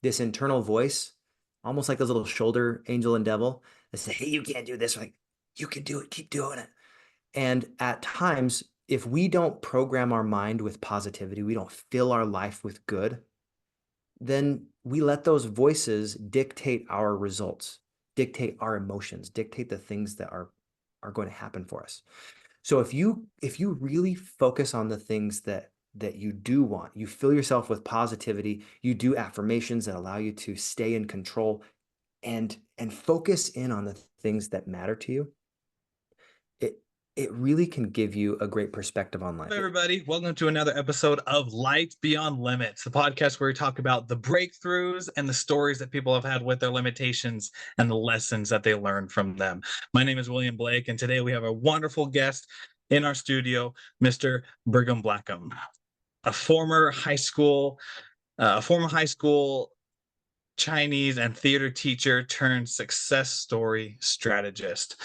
this internal voice, almost like those little shoulder angel and devil that say, hey, you can't do this. Like, you can do it, keep doing it. And at times, if we don't program our mind with positivity, we don't fill our life with good, then we let those voices dictate our results, dictate our emotions, dictate the things that are going to happen for us. So if you really focus on the things that you do want, you fill yourself with positivity, you do affirmations that allow you to stay in control and focus in on the things that matter to you, it it really can give you a great perspective on life. Hello, everybody. Welcome to another episode of Light Beyond Limits, the podcast where we talk about the breakthroughs and the stories that people have had with their limitations and the lessons that they learned from them. My name is William Blake, and today we have a wonderful guest in our studio, Mr. Brigham Blackham, a former high school Chinese and theater teacher turned success story strategist.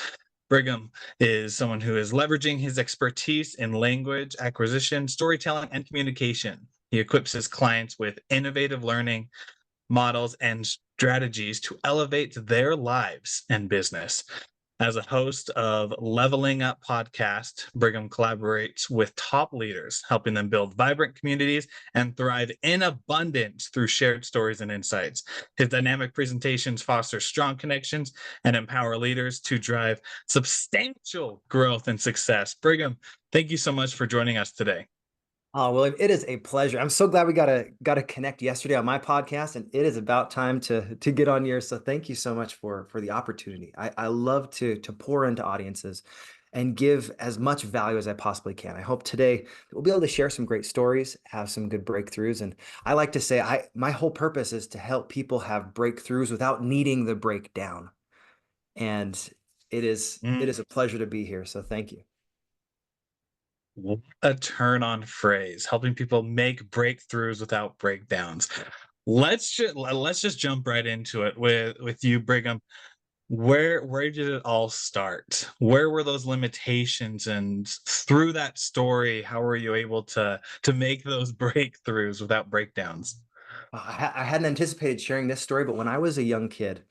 Brigham is someone who is leveraging his expertise in language acquisition, storytelling, and communication. He equips his clients with innovative learning models and strategies to elevate their lives and business. As a host of Leveling Up podcast, Brigham collaborates with top leaders, helping them build vibrant communities and thrive in abundance through shared stories and insights. His dynamic presentations foster strong connections and empower leaders to drive substantial growth and success. Brigham, thank you so much for joining us today. Oh, William, it is a pleasure. I'm so glad we got to connect yesterday on my podcast, and it is about time to get on yours. So thank you so much for the opportunity. I love to pour into audiences and give as much value as I possibly can. I hope today we'll be able to share some great stories, have some good breakthroughs, and I like to say my whole purpose is to help people have breakthroughs without needing the breakdown. And it is a pleasure to be here. So thank you. What a turn on phrase, helping people make breakthroughs without breakdowns. Let's just jump right into it with you, Brigham. Where did it all start? Where were those limitations? And through that story, how were you able to make those breakthroughs without breakdowns? I hadn't anticipated sharing this story, but when I was a young kid,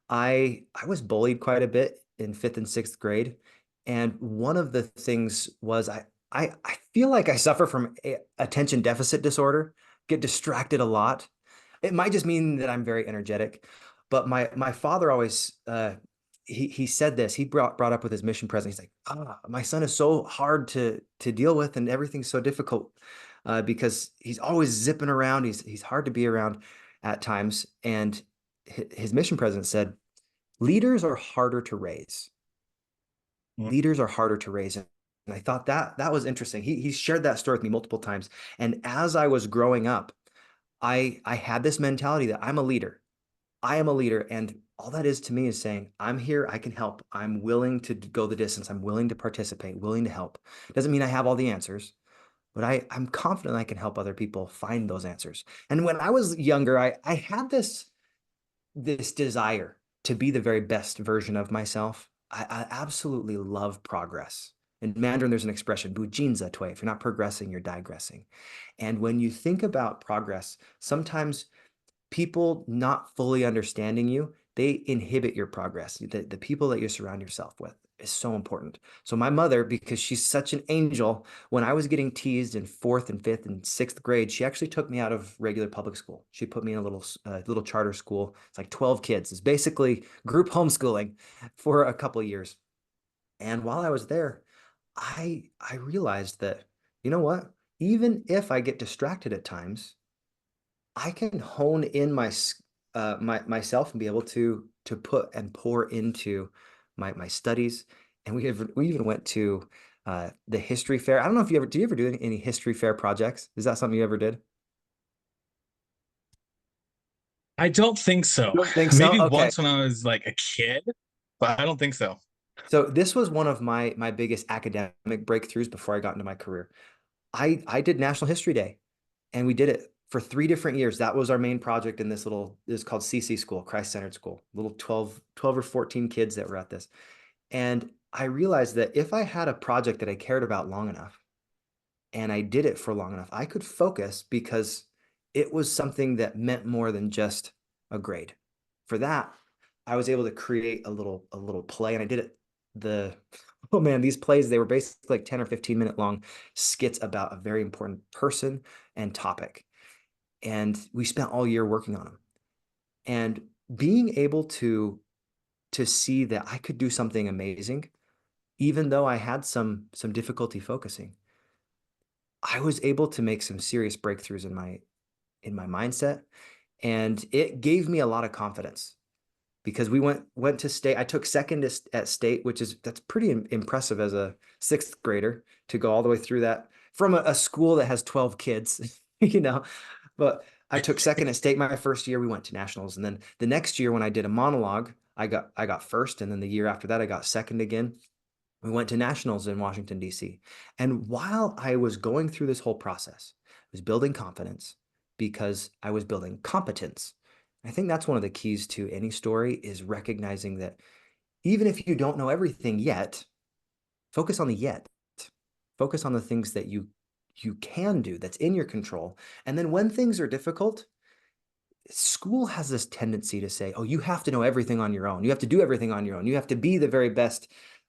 I was bullied quite a bit in fifth and sixth grade, and one of the things was I feel like I suffer from attention deficit disorder, get distracted a lot. It might just mean that I'm very energetic, but my father always he said this. He brought up with his mission president. He's like, my son is so hard to deal with, and everything's so difficult because he's always zipping around. He's hard to be around at times, and his mission president said, leaders are harder to raise. Mm. Leaders are harder to raise. And I thought that was interesting. He shared that story with me multiple times. And as I was growing up, I had this mentality that I'm a leader. I am a leader. And all that is to me is saying, I'm here, I can help. I'm willing to go the distance. I'm willing to participate, willing to help. Doesn't mean I have all the answers, but I'm confident I can help other people find those answers. And when I was younger, I had this desire to be the very best version of myself. I absolutely love progress. In Mandarin, there's an expression, bujinza tui. If you're not progressing, you're digressing. And when you think about progress, sometimes people not fully understanding you, they inhibit your progress. The people that you surround yourself with is so important. So my mother, because she's such an angel, when I was getting teased in fourth and fifth and sixth grade, she actually took me out of regular public school. She put me in a little charter school. It's like 12 kids. It's basically group homeschooling for a couple of years. And while I was there, I realized that, you know what? Even if I get distracted at times, I can hone in myself and be able to put and pour into my studies. And we even went to the history fair. I don't know if do you ever do any history fair projects? Is that something you ever did? I don't think so. You don't think so? Maybe Okay. once when I was like a kid, but I don't think so. So this was one of my biggest academic breakthroughs before I got into my career. I did National History Day, and we did it for 3 different years. That was our main project in this called CC School, Christ-Centered School, little 12 or 14 kids that were at this. And I realized that if I had a project that I cared about long enough and I did it for long enough, I could focus because it was something that meant more than just a grade. For that, I was able to create a little play, and I did it. The oh man, these plays, they were basically like 10 or 15-minute long skits about a very important person and topic. And we spent all year working on them. And being able to see that I could do something amazing, even though I had some difficulty focusing, I was able to make some serious breakthroughs in my mindset, and it gave me a lot of confidence because we went to state. I took second at state, which is that's pretty impressive as a sixth grader to go all the way through that from a school that has 12 kids, you know. But I took second at state my first year. We went to nationals, and then the next year when I did a monologue, I got first, and then the year after that I got second again. We went to nationals in Washington, D.C. And while I was going through this whole process, I was building confidence because I was building competence. I think that's one of the keys to any story is recognizing that even if you don't know everything yet, focus on the yet. Focus on the things that you can do that's in your control. And then when things are difficult, school has this tendency to say, oh, you have to know everything on your own. You have to do everything on your own. You have to be the very best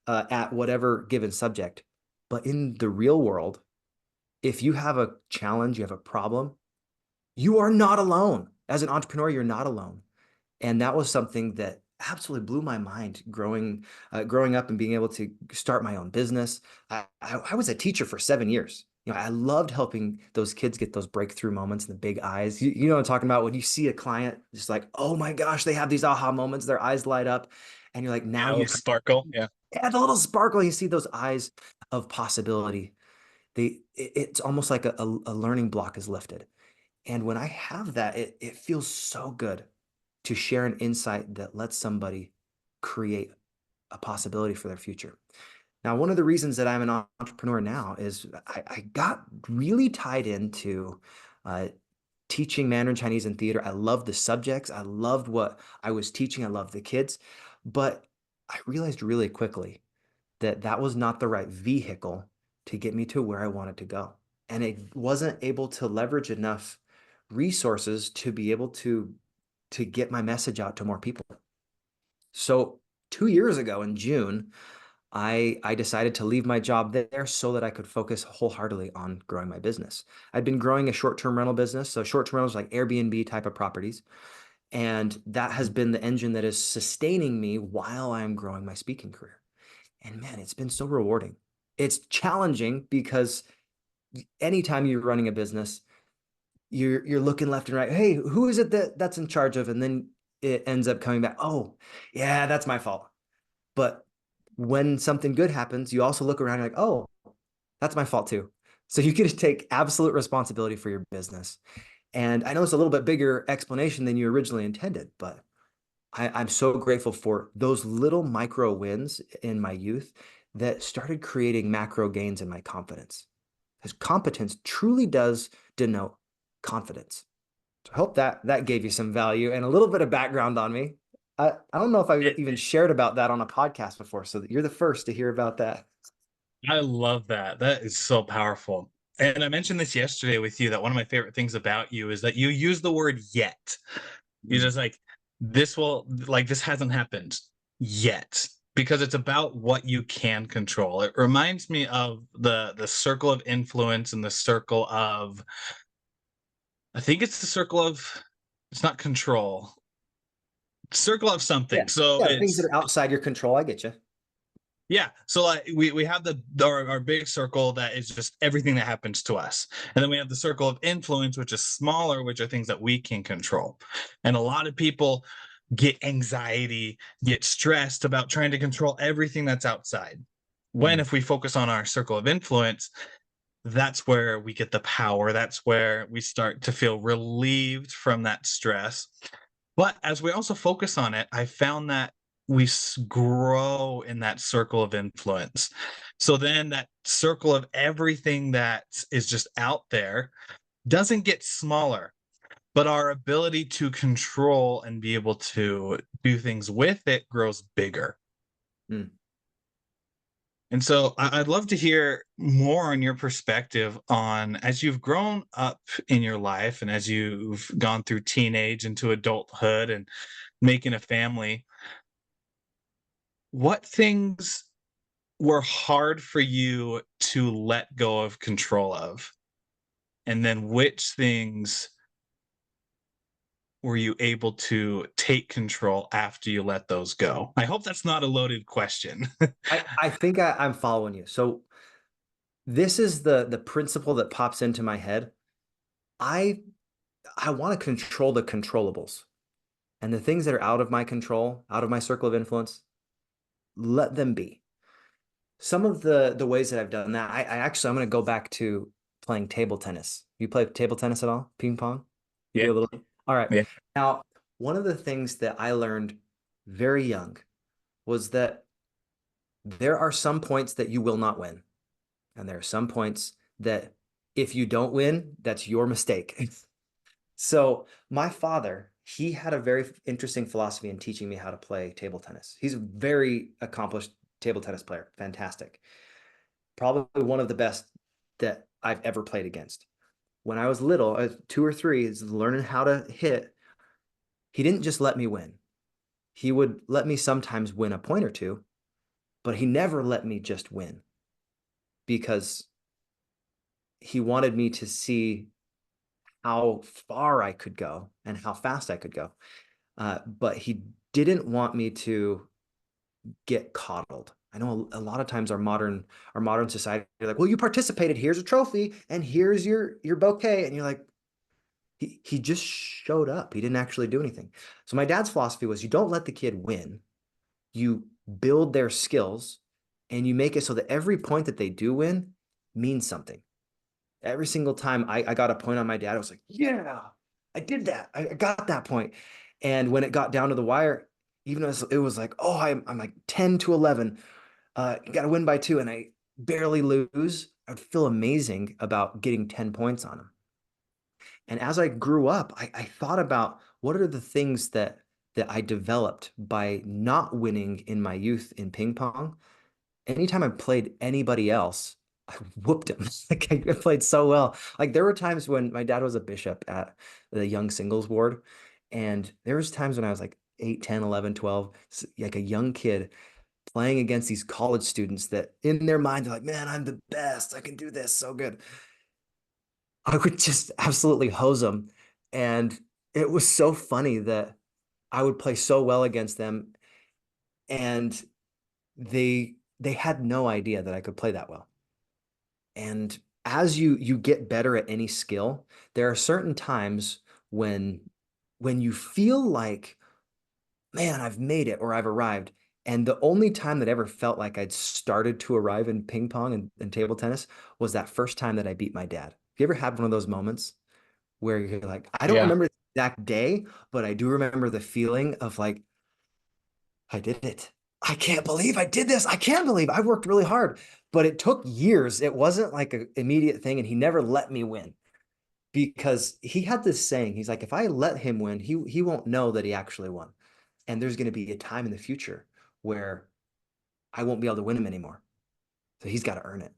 at whatever given subject. But in the real world, if you have a challenge, you have a problem, you are not alone. As an entrepreneur, you're not alone. And that was something that absolutely blew my mind growing up and being able to start my own business. I was a teacher for 7 years. I loved helping those kids get those breakthrough moments and the big eyes. You know what I'm talking about? When you see a client just like, oh my gosh, they have these aha moments, their eyes light up, and you're like, now Yeah, a you little sparkle. Yeah. add the little sparkle. You see those eyes of possibility. It's almost like a learning block is lifted. And when I have that, it feels so good to share an insight that lets somebody create a possibility for their future. Now, one of the reasons that I'm an entrepreneur now is I got really tied into uh, teaching Mandarin Chinese and theater. I loved the subjects. I loved what I was teaching. I loved the kids. But I realized really quickly that that was not the right vehicle to get me to where I wanted to go. And it wasn't able to leverage enough resources to be able to get my message out to more people. So 2 years ago in June, I decided to leave my job there so that I could focus wholeheartedly on growing my business. I'd been growing a short-term rental business, so short-term rentals like Airbnb type of properties, and that has been the engine that is sustaining me while I'm growing my speaking career. And man, it's been so rewarding. It's challenging because anytime you're running a business, you're looking left and right. Hey, who is it that's in charge of? And then it ends up coming back. Oh, yeah, that's my fault. But when something good happens, you also look around and you're like, oh, that's my fault too. So you get to take absolute responsibility for your business. And I know it's a little bit bigger explanation than you originally intended, but I'm so grateful for those little micro wins in my youth that started creating macro gains in my confidence. Because competence truly does denote confidence. So I hope that gave you some value and a little bit of background on me. I don't know if I've It, even shared about that on a podcast before, so you're the first to hear about that. I love that. That is so powerful. And I mentioned this yesterday with you that one of my favorite things about you is that you use the word yet. You're Mm. just like, this hasn't happened yet because it's about what you can control. It reminds me of the circle of influence and the circle of, I think it's the circle of, it's not control, circle of Yeah. something. So Yeah, things that it's, are outside your control. I get you. yeah. So like we have our big circle that is just everything that happens to us. And then we have the circle of influence, which is smaller, which are things that we can control. And a lot of people get anxiety, get stressed about trying to control everything that's outside. When Mm. if we focus on our circle of influence, that's where we get the power. That's where we start to feel relieved from that stress. But as we also focus on it, I found that grow in that circle of influence. So then that circle of everything that is just out there doesn't get smaller, but our ability to control and be able to do things with it grows bigger. Mm. And so I'd love to hear more on your perspective on as you've grown up in your life and as you've gone through teenage into adulthood and making a family, what things were hard for you to let go of control of? And then which things were you able to take control after you let those go? I hope that's not a loaded question. I think I'm following you. So this is the principle that pops into my head. I I want to control the controllables. And the things that are out of my control, out of my circle of influence, let them be. Some of the ways that I've done that, I actually I'm going to go back to playing table tennis. You play table tennis at all? Ping pong? You Yeah. do a little. All right. Yeah. Now, one of the things that I learned very young was that there are some points that you will not win. And there are some points that if you don't win, that's your mistake. So my father, he had a very interesting philosophy in teaching me how to play table tennis. He's a very accomplished table tennis player, fantastic. Probably one of the best that I've ever played against. When I was little, 2 or 3, is learning how to hit. He didn't just let me win. He would let me sometimes win a point or two, but he never let me just win because he wanted me to see how far I could go and how fast I could go. But he didn't want me to get coddled. I know a lot of times our modern society, you're like, well, you participated. Here's a trophy, and here's your bouquet, and you're like, he just showed up. He didn't actually do anything. So my dad's philosophy was, you don't let the kid win. You build their skills, and you make it so that every point that they do win means something. Every single time I got a point on my dad, I was like, yeah, I did that. I got that point. And when it got down to the wire, even as it was like, oh, I'm like 10 to 11, you got to win by 2, and I barely lose, I'd feel amazing about getting 10 points on him. And as I grew up, I thought about what are the things that I developed by not winning in my youth in ping pong. Anytime I played anybody else, I whooped him. Like I played so well. Like there were times when my dad was a bishop at the young singles ward, and there was times when I was like 8, 10, 11, 12, like a young kid playing against these college students that in their mind they're like, man, I'm the best. I can do this so good. I would just absolutely hose them. And it was so funny that I would play so well against them, and they had no idea that I could play that well. And as you get better at any skill, there are certain times when you feel like, man, I've made it or I've arrived. And the only time that ever felt like I'd started to arrive in ping pong and table tennis was that first time that I beat my dad. Have you ever had one of those moments where you're like, I don't Yeah. remember the exact day, but I do remember the feeling of like, I did it. I can't believe I did this. I can't believe I worked really hard, but it took years. It wasn't like an immediate thing, and he never let me win because he had this saying. He's like, if I let him win, he won't know that he actually won, and there's going to be a time in the future where I won't be able to win him anymore. So he's got to earn it.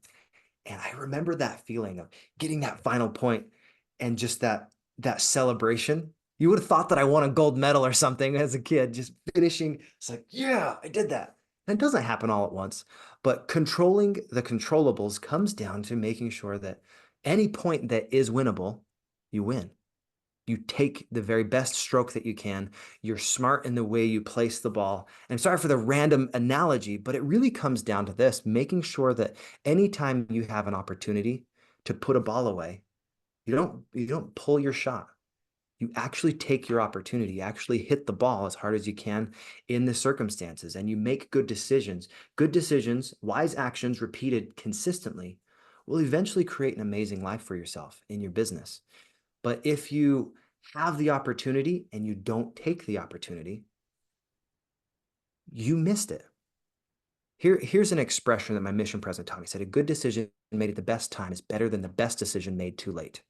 And I remember that feeling of getting that final point and just that celebration. You would have thought that I won a gold medal or something as a kid, just finishing. It's like, yeah, I did that. And it doesn't happen all at once, but controlling the controllables comes down to making sure that any point that is winnable, you win. You take the very best stroke that you can. You're smart in the way you place the ball. And I'm sorry for the random analogy, but it really comes down to this, making sure that anytime you have an opportunity to put a ball away, you don't pull your shot. You actually take your opportunity, you actually hit the ball as hard as you can in the circumstances, and you make good decisions. Good decisions, wise actions repeated consistently will eventually create an amazing life for yourself in your business. But if you have the opportunity and you don't take the opportunity, you missed it. Here's an expression that my mission president taught me. He said, a good decision made at the best time is better than the best decision made too late.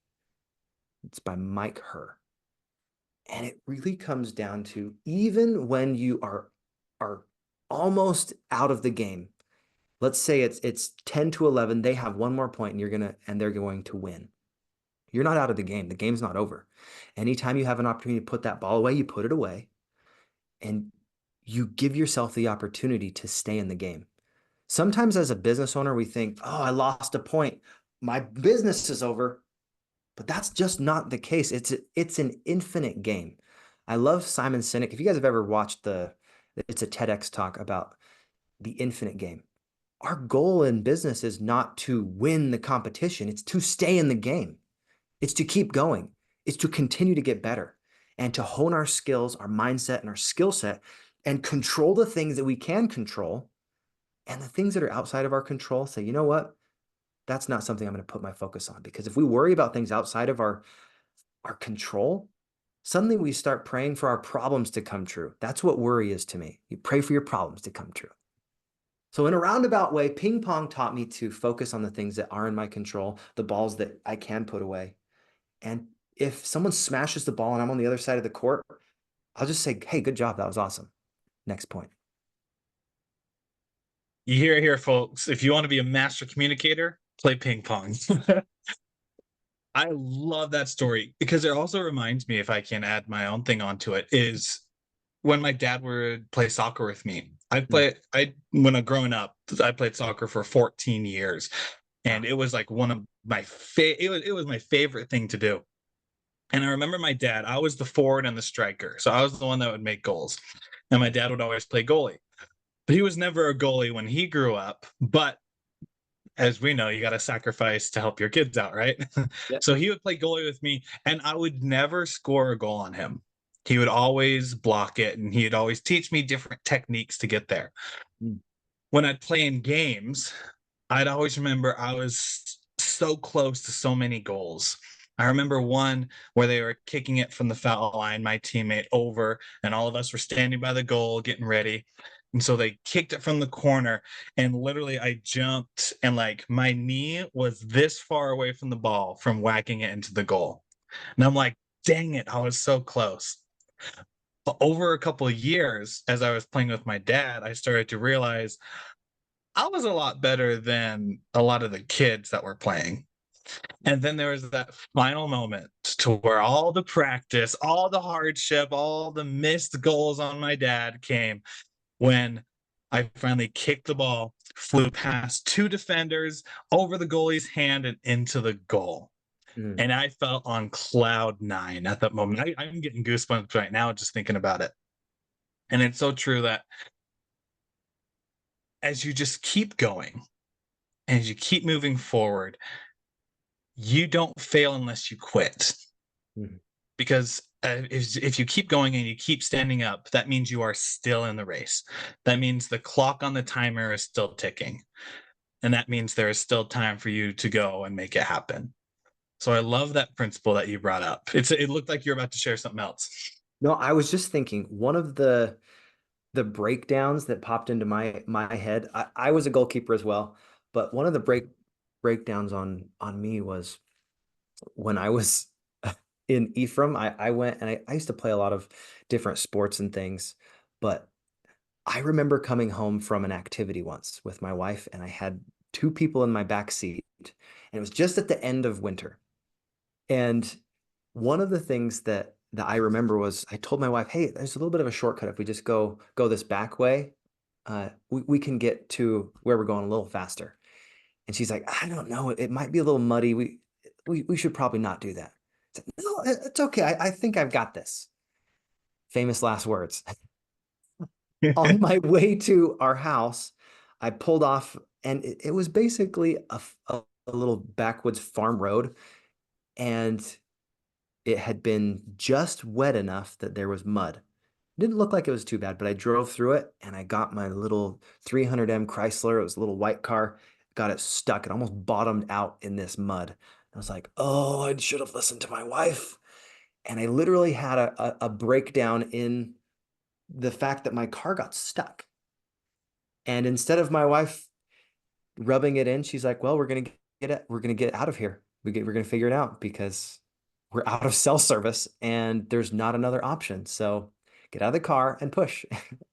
It's by Mike Herr. And it really comes down to even when you are almost out of the game, Let's say it's 10 to 11, they have one more point and they're going to win. You're not out of the game. The game's not over. Anytime you have an opportunity to put that ball away, you put it away and you give yourself the opportunity to stay in the game. Sometimes as a business owner, we think, oh, I lost a point. My business is over. But that's just not the case. It's an infinite game. I love Simon Sinek. If you guys have ever watched it's a TEDx talk about the infinite game. Our goal in business is not to win the competition. It's to stay in the game. It's to keep going. It's to continue to get better and to hone our skills, our mindset, and our skill set and control the things that we can control. And the things that are outside of our control, say, you know what? That's not something I'm going to put my focus on. Because if we worry about things outside of our control, suddenly we start praying for our problems to come true. That's what worry is to me. You pray for your problems to come true. So in a roundabout way, ping pong taught me to focus on the things that are in my control, the balls that I can put away. And if someone smashes the ball and I'm on the other side of the court, I'll just say, hey, good job. That was awesome. Next point. You hear it here, folks. If you want to be a master communicator, play ping pong. I love that story because it also reminds me, if I can add my own thing onto it, is when my dad would play soccer with me. Mm. When I growing up, I played soccer for 14 years. Wow. And it was like one of it was my favorite thing to do. And I remember my dad, I was the forward and the striker. So I was the one that would make goals. And my dad would always play goalie. But he was never a goalie when he grew up. But as we know, you got to sacrifice to help your kids out, right? Yeah. So he would play goalie with me, and I would never score a goal on him. He would always block it, and he'd always teach me different techniques to get there. Mm. When I'd play in games, I'd always remember I was so close to so many goals. I remember one where they were kicking it from the foul line, my teammate over, and all of us were standing by the goal getting ready. And so they kicked it from the corner, and literally I jumped, and like my knee was this far away from the ball from whacking it into the goal. And I'm like, dang it, I was so close. But over a couple of years, as I was playing with my dad, I started to realize I was a lot better than a lot of the kids that were playing. And then there was that final moment to where all the practice, all the hardship, all the missed goals on my dad came when I finally kicked the ball, flew past two defenders, over the goalie's hand, and into the goal. Mm. And I felt on cloud nine at that moment. I'm getting goosebumps right now just thinking about it. And it's so true that as you just keep going, as you keep moving forward, you don't fail unless you quit. Mm. Because if you keep going and you keep standing up, that means you are still in the race. That means the clock on the timer is still ticking. And that means there is still time for you to go and make it happen. So I love that principle that you brought up. It looked like you're about to share something else. No, I was just thinking one of the breakdowns that popped into my head. I was a goalkeeper as well, but one of the breakdowns on me was when I was in Ephraim. I went and I used to play a lot of different sports and things, but I remember coming home from an activity once with my wife, and I had two people in my back seat, and it was just at the end of winter. And one of the things that I remember was I told my wife, "Hey, there's a little bit of a shortcut if we just go this back way. We can get to where we're going a little faster." And she's like, "I don't know. It might be a little muddy. We should probably not do that." I said, "No, it's okay. I think I've got this." Famous last words. On my way to our house, I pulled off, and it was basically a little backwoods farm road, and it had been just wet enough that there was mud. It didn't look like it was too bad, but I drove through it and I got my little 300M Chrysler. It was a little white car, got it stuck. It almost bottomed out in this mud. I was like, oh, I should have listened to my wife. And I literally had a breakdown in the fact that my car got stuck. And instead of my wife rubbing it in, she's like, well, we're gonna get out of here. We're gonna figure it out because we're out of cell service and there's not another option. So get out of the car and push.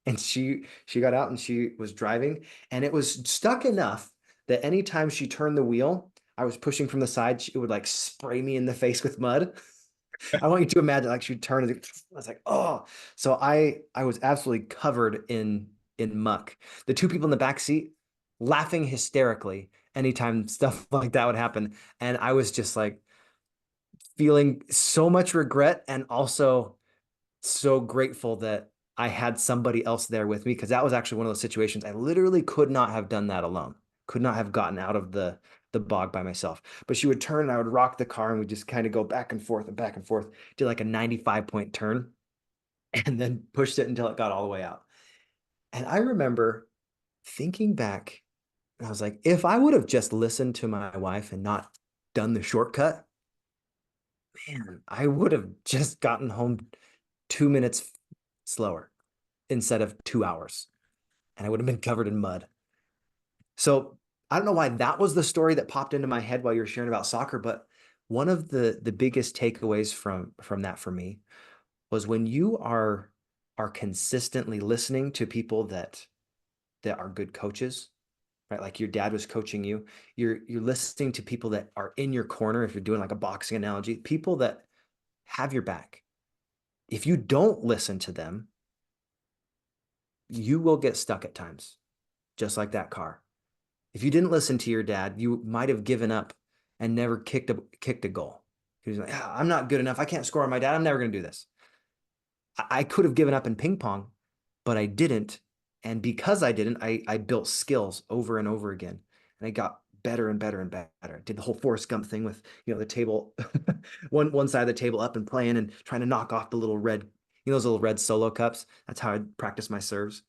And she got out and she was driving, and it was stuck enough that anytime she turned the wheel, I was pushing from the side, it would like spray me in the face with mud. I want you to imagine like she'd turn and I was like, oh. So I was absolutely covered in muck. The two people in the back seat laughing hysterically anytime stuff like that would happen. And I was just like feeling so much regret and also so grateful that I had somebody else there with me, because that was actually one of those situations I literally could not have done that alone. Could not have gotten out of the bog by myself. But she would turn and I would rock the car and we just kind of go back and forth and back and forth, did like a 95-point turn and then pushed it until it got all the way out. And I remember thinking back and I was like, if I would have just listened to my wife and not done the shortcut, man, I would have just gotten home 2 minutes slower instead of 2 hours. And I would have been covered in mud. So I don't know why that was the story that popped into my head while you were sharing about soccer, but one of the biggest takeaways from that for me was when you are consistently listening to people that are good coaches, right? Like your dad was coaching you. You're listening to people that are in your corner, if you're doing like a boxing analogy, people that have your back. If you don't listen to them, you will get stuck at times, just like that car. If you didn't listen to your dad, you might have given up and never kicked a goal. He was like, "Ah, I'm not good enough. I can't score on my dad. I'm never going to do this." I could have given up in ping pong, but I didn't. And because I didn't, I built skills over and over again. And I got better and better and better. Did the whole Forrest Gump thing with, the table, one side of the table up and playing and trying to knock off the little red, those little red solo cups. That's how I practice my serves.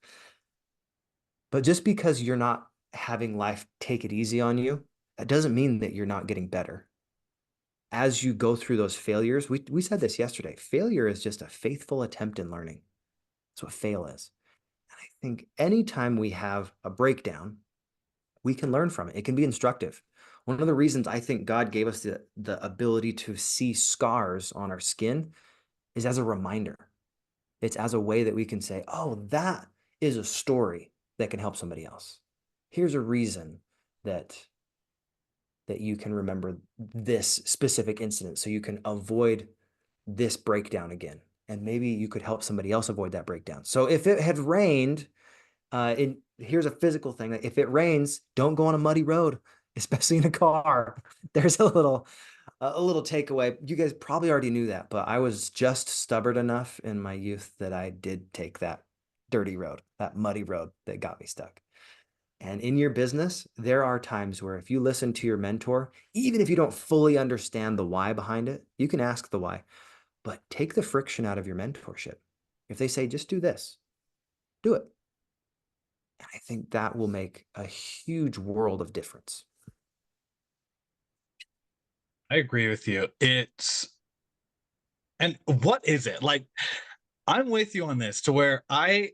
But just because you're not having life take it easy on you, that doesn't mean that you're not getting better. As you go through those failures, we said this yesterday, failure is just a faithful attempt in learning. That's what fail is. And I think anytime we have a breakdown, we can learn from it. It can be instructive. One of the reasons I think God gave us the ability to see scars on our skin is as a reminder. It's as a way that we can say, oh, that is a story that can help somebody else. Here's a reason that you can remember this specific incident so you can avoid this breakdown again. And maybe you could help somebody else avoid that breakdown. So if it had rained, here's a physical thing. If it rains, don't go on a muddy road, especially in a car. There's a little takeaway. You guys probably already knew that, but I was just stubborn enough in my youth that I did take that dirty road, that muddy road that got me stuck. And in your business, there are times where if you listen to your mentor, even if you don't fully understand the why behind it, you can ask the why, but take the friction out of your mentorship. If they say, just do this, do it. And I think that will make a huge world of difference. I agree with you. And what is it? Like, I'm with you on this to where I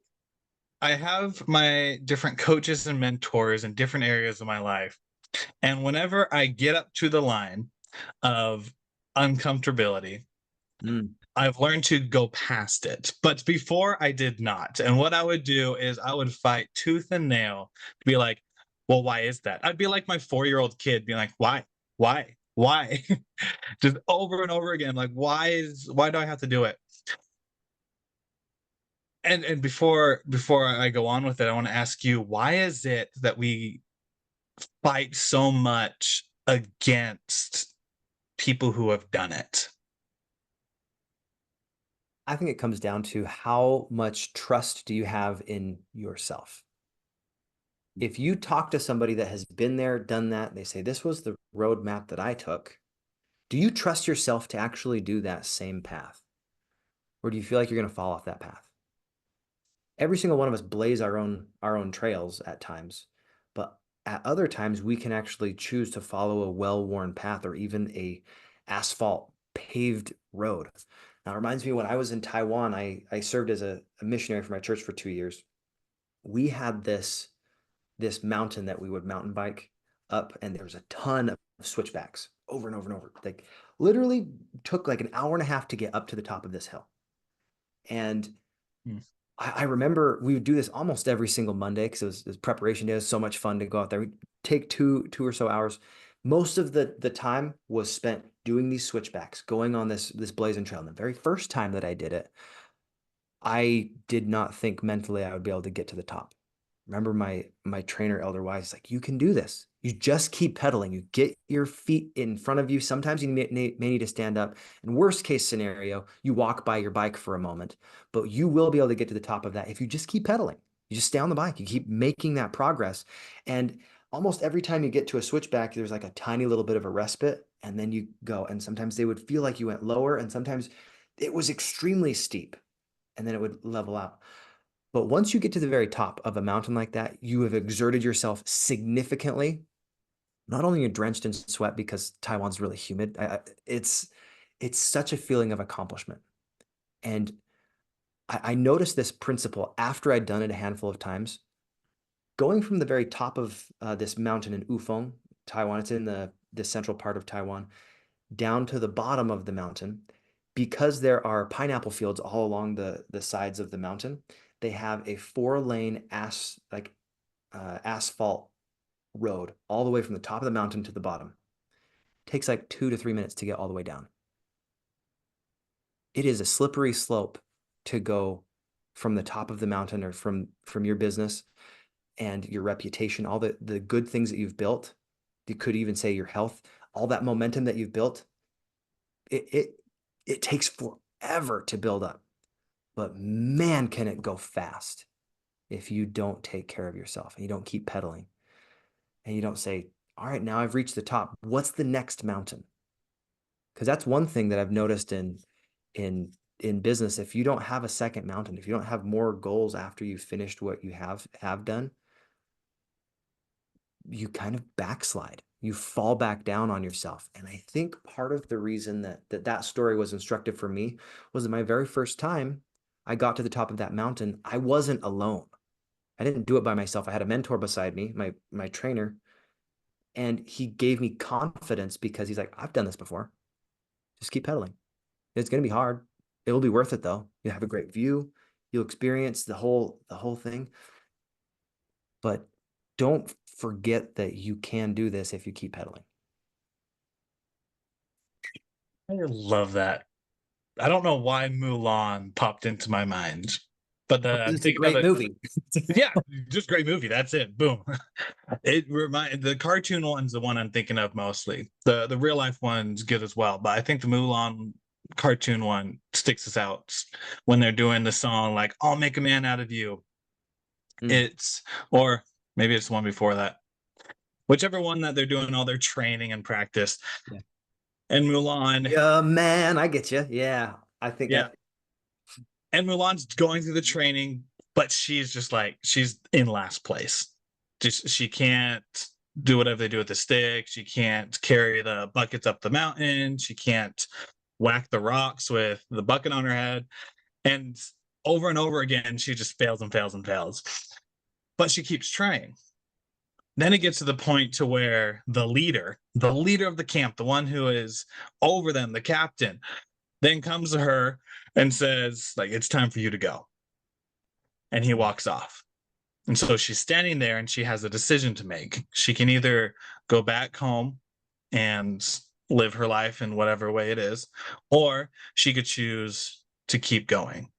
have my different coaches and mentors in different areas of my life. And whenever I get up to the line of uncomfortability, Mm. I've learned to go past it. But before I did not. And what I would do is I would fight tooth and nail to be like, well, why is that? I'd be like my 4-year-old kid being like, why? Why? Why? Just over and over again. Like, why do I have to do it? And before I go on with it, I want to ask you, why is it that we fight so much against people who have done it? I think it comes down to how much trust do you have in yourself? If you talk to somebody that has been there, done that, they say, this was the roadmap that I took. Do you trust yourself to actually do that same path? Or do you feel like you're going to fall off that path? Every single one of us blaze our own trails at times, but at other times we can actually choose to follow a well-worn path or even a asphalt paved road. Now, it reminds me when I was in Taiwan, I served as a missionary for my church for 2 years. We had this mountain that we would mountain bike up, and there was a ton of switchbacks over and over and over. Like literally took like an hour and a half to get up to the top of this hill. And Mm. I remember we would do this almost every single Monday because it was preparation day. It was so much fun to go out there. We'd take two or so hours. Most of the time was spent doing these switchbacks, going on this blazing trail. And the very first time that I did it, I did not think mentally I would be able to get to the top. Remember my trainer, Elder Wise, like, you can do this. You just keep pedaling. You get your feet in front of you. Sometimes you may need to stand up. In worst case scenario, you walk by your bike for a moment, but you will be able to get to the top of that if you just keep pedaling. You just stay on the bike. You keep making that progress. And almost every time you get to a switchback, there's like a tiny little bit of a respite, and then you go. And sometimes they would feel like you went lower, and sometimes it was extremely steep, and then it would level out. But once you get to the very top of a mountain like that, you have exerted yourself significantly. Not only you're drenched in sweat because Taiwan's really humid, it's such a feeling of accomplishment. And I noticed this principle after I'd done it a handful of times. Going from the very top of this mountain in Ufeng, Taiwan, it's in the central part of Taiwan, down to the bottom of the mountain, because there are pineapple fields all along the sides of the mountain. They have a 4-lane asphalt road all the way from the top of the mountain to the bottom. It takes like 2 to 3 minutes to get all the way down. It is a slippery slope to go from the top of the mountain, or from your business and your reputation, all the good things that you've built. You could even say your health, all that momentum that you've built. It takes forever to build up, but man, can it go fast if you don't take care of yourself and you don't keep pedaling and you don't say, all right, now I've reached the top. What's the next mountain? Because that's one thing that I've noticed in business. If you don't have a second mountain, if you don't have more goals after you've finished what you have done, you kind of backslide. You fall back down on yourself. And I think part of the reason that story was instructive for me was that my very first time I got to the top of that mountain, I wasn't alone. I didn't do it by myself. I had a mentor beside me, my trainer, and he gave me confidence because he's like, I've done this before. Just keep pedaling. It's going to be hard. It will be worth it though. You have a great view. You'll experience the whole thing. But don't forget that you can do this if you keep pedaling. I love that. I don't know why Mulan popped into my mind, but I'm It's a thinking of great it. movie. Yeah, just great movie. That's it. Boom. The cartoon one's the one I'm thinking of mostly. The real life one's good as well, but I think the Mulan cartoon one sticks us out when they're doing the song like "I'll make a man out of you." Mm, It's or maybe it's the one before that. Whichever one that they're doing all their training and practice. yeah. And Mulan, Yeah, man, I get you. Yeah, I think yeah, and Mulan's going through the training, but she's just like she's in last place. Just she can't do whatever they do with the stick. She can't carry the buckets up the mountain. She can't whack the rocks with the bucket on her head. And over again, she just fails and fails and fails. But she keeps trying. Then it gets to the point to where the leader of the camp, the one who is over them, the captain, then comes to her and says, like, it's time for you to go. And he mm, walks off. And so she's standing there and she has a decision to make. She can either go back home and live her life in whatever way it is, or she could choose to keep going,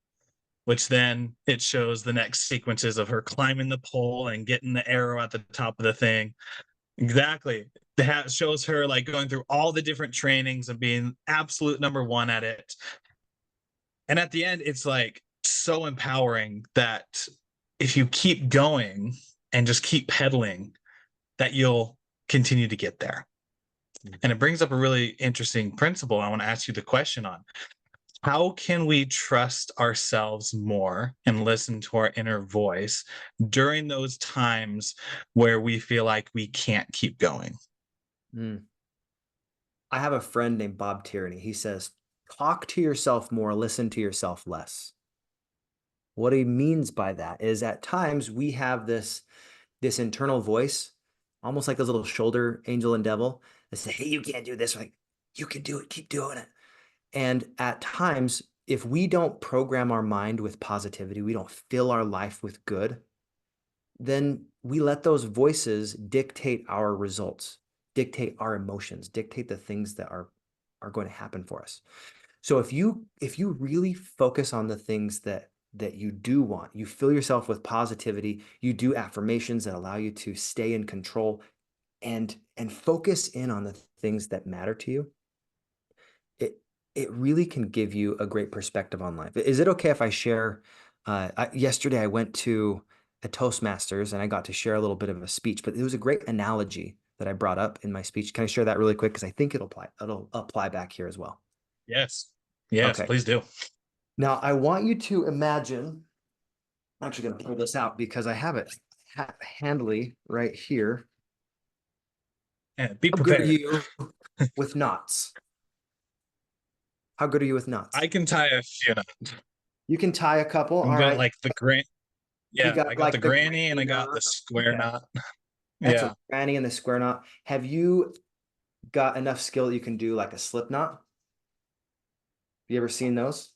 which then it shows the next sequences of her climbing the pole and getting the arrow at the top of the thing. Exactly. That shows her like going through all the different trainings and being absolute number one at it. And at the end, it's like so empowering that if you keep going and just keep pedaling, that you'll continue to get there. mm, And it brings up a really interesting principle I want to ask you the question on. How can we trust ourselves more and listen to our inner voice during those times where we feel like we can't keep going? mm. I have a friend named Bob Tierney. He says, talk to yourself more, listen to yourself less. What he means by that is at times we have this internal voice, almost like those little shoulder angel and devil that say, hey, you can't do this. We're like, you can do it, keep doing it. And at times if we don't program our mind with positivity, we don't fill our life with good, then we let those voices dictate our results, dictate our emotions, dictate the things that are going to happen for us. So if you really focus on the things that you do want, you fill yourself with positivity, you do affirmations that allow you to stay in control and focus in on the things that matter to you, it it really can give you a great perspective on life. Is it okay if I share? Yesterday, I went to a Toastmasters and I got to share a little bit of a speech, but it was a great analogy that I brought up in my speech. Can I share that really quick? Because I think it'll apply back here as well. Yes. Yes, Okay. please do. Now, I want you to imagine. I'm actually going to pull this out because I have it handily right here. And be How good are prepared. you with knots? How good are you with knots? I can tie a few. You can tie a couple. I'm All good at right. like the grand. You Yeah, I got got the like the granny and granny I got the knot. square Okay. knot. Excellent. Yeah. Granny and the square knot. Have you got enough skill that you can do like a slip knot? You ever seen those?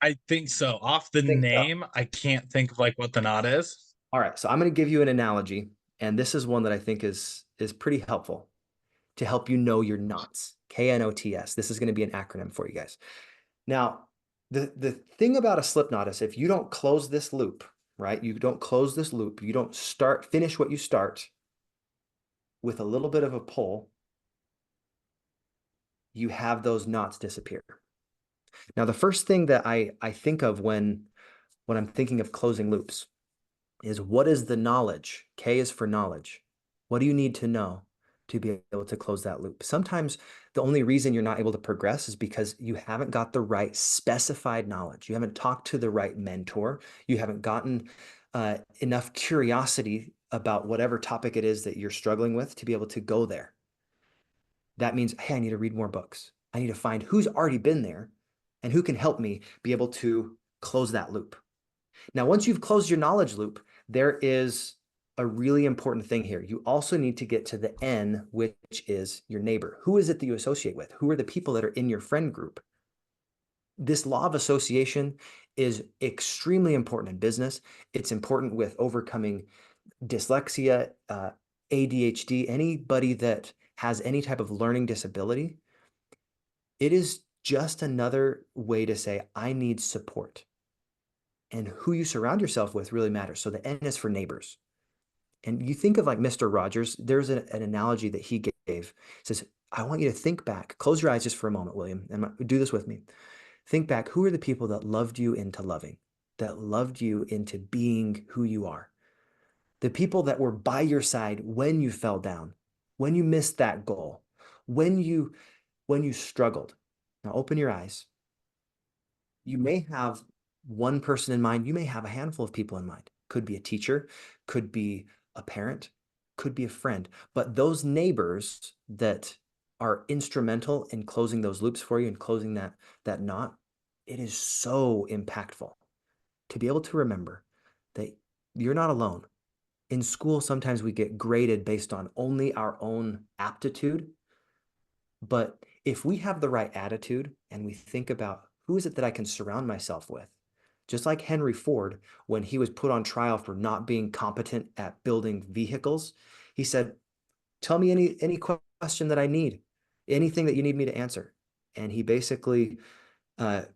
I think so. Off the I think so. name, I can't think of like what the knot is. All right. So I'm going to give you an analogy, and this is one that I think is pretty helpful to help you know your knots. KNOTS. This is going to be an acronym for you guys. Now, the thing about a slip knot is if you don't close this loop, right? You don't close this loop, you don't finish what you start with a little bit of a pull, you have those knots disappear. Now, the first thing that I think of when I'm thinking of closing loops is what is the knowledge? K is for knowledge. What do you need to know to be able to close that loop? Sometimes the only reason you're not able to progress is because you haven't got the right specified knowledge. You haven't talked to the right mentor. You haven't gotten enough curiosity about whatever topic it is that you're struggling with to be able to go there. That means, hey, I need to read more books. I need to find who's already been there and who can help me be able to close that loop. Now, once you've closed your knowledge loop, there is a really important thing here. You also need to get to the N, which is your neighbor. Who is it that you associate with? Who are the people that are in your friend group? This law of association is extremely important in business. It's important with overcoming dyslexia, ADHD, anybody that has any type of learning disability. It is just another way to say, I need support. And who you surround yourself with really matters. So the N is for neighbors. And you think of like Mr. Rogers, there's an analogy that he gave. It says, I want you to think back. Close your eyes just for a moment, William, and do this with me. Think back, who are the people that loved you into loving, that loved you into being who you are? The people that were by your side when you fell down, when you missed that goal, when you struggled. Now open your eyes. You may have one person in mind, you may have a handful of people in mind. Could be a teacher, could be a parent, could be a friend. But those neighbors that are instrumental in closing those loops for you and closing that knot, it is so impactful to be able to remember that you're not alone. In school, sometimes we get graded based on only our own aptitude. But if we have the right attitude and we think about who is it that I can surround myself with, just like Henry Ford, when he was put on trial for not being competent at building vehicles, he said, tell me any question that I need, anything that you need me to answer. And he basically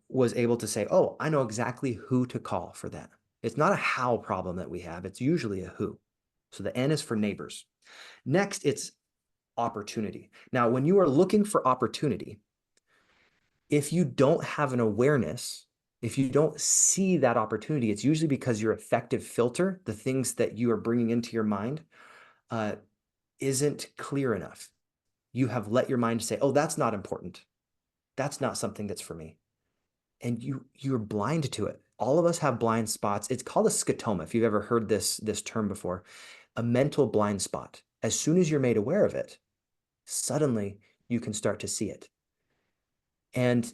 was able to say, oh, I know exactly who to call for that. It's not a how problem that we have. It's usually a who. So the N is for neighbors. Next, it's opportunity. Now, when you are looking for opportunity, if you don't have an awareness, if you don't see that opportunity, it's usually because your effective filter, the things that you are bringing into your mind, uh, isn't clear enough. You have let your mind say, oh, that's not important. That's not something that's for me. And you're blind to it. All of us have blind spots. It's called a scotoma. If you've ever heard this term before, a mental blind spot. As soon as you're made aware of it, suddenly you can start to see it. And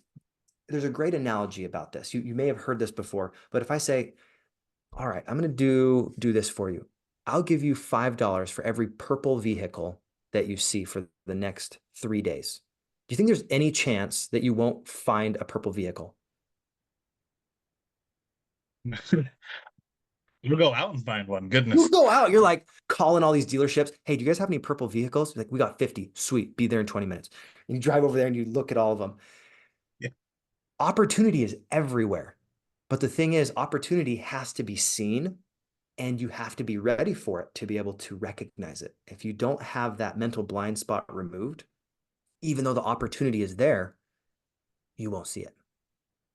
there's a great analogy about this. You may have heard this before, but if I say, all right, I'm going to do this for you. I'll give you $5 for every purple vehicle that you see for the next 3 days. you think there's any chance that you won't find a purple vehicle? We'll go out and find one. You Goodness. go out, you're like calling all these dealerships. Hey, do you guys have any purple vehicles? Like, we got 50. Sweet. Be there in 20 minutes. And you drive over there and you look at all of them. Yeah. Opportunity is everywhere. But the thing is, opportunity has to be seen and you have to be ready for it to be able to recognize it. If you don't have that mental blind spot removed, even though the opportunity is there, you won't see it.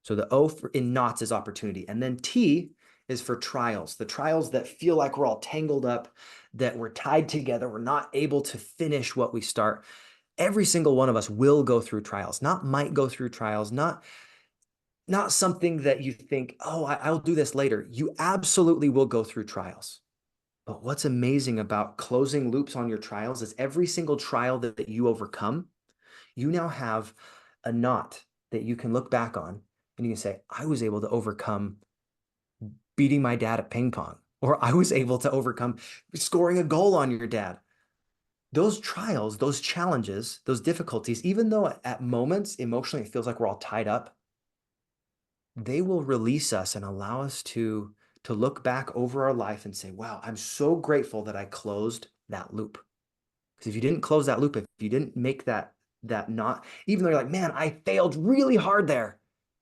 So the O in knots is opportunity. And then T is for trials, the trials that feel like we're all tangled up, that we're tied together, we're not able to finish what we start. Every single one of us will go through trials, not might go through trials, not something that you think, oh, I'll do this later. You absolutely will go through trials. But what's amazing about closing loops on your trials is every single trial that you overcome, you now have a knot that you can look back on and you can say, I was able to overcome beating my dad at ping pong, or I was able to overcome scoring a goal on your dad. Those trials, those challenges, those difficulties, even though at moments emotionally it feels like we're all tied up, they will release us and allow us to look back over our life and say, wow, I'm so grateful that I closed that loop. Because if you didn't close that loop, if you didn't make that knot, even though you're like, man, I failed really hard there,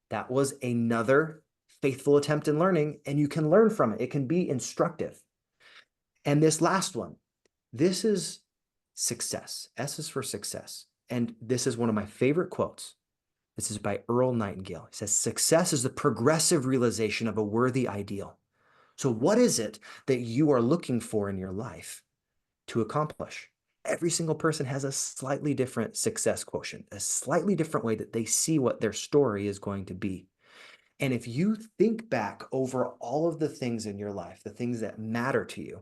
that was another faithful attempt in learning, and you can learn from it. It can be instructive. And this last one, this is success. S is for success. And this is one of my favorite quotes. This is by Earl Nightingale. He says, success is the progressive realization of a worthy ideal. So what is it that you are looking for in your life to accomplish? Every single person has a slightly different success quotient, a slightly different way that they see what their story is going to be. And if you think back over all of the things in your life, the things that matter to you,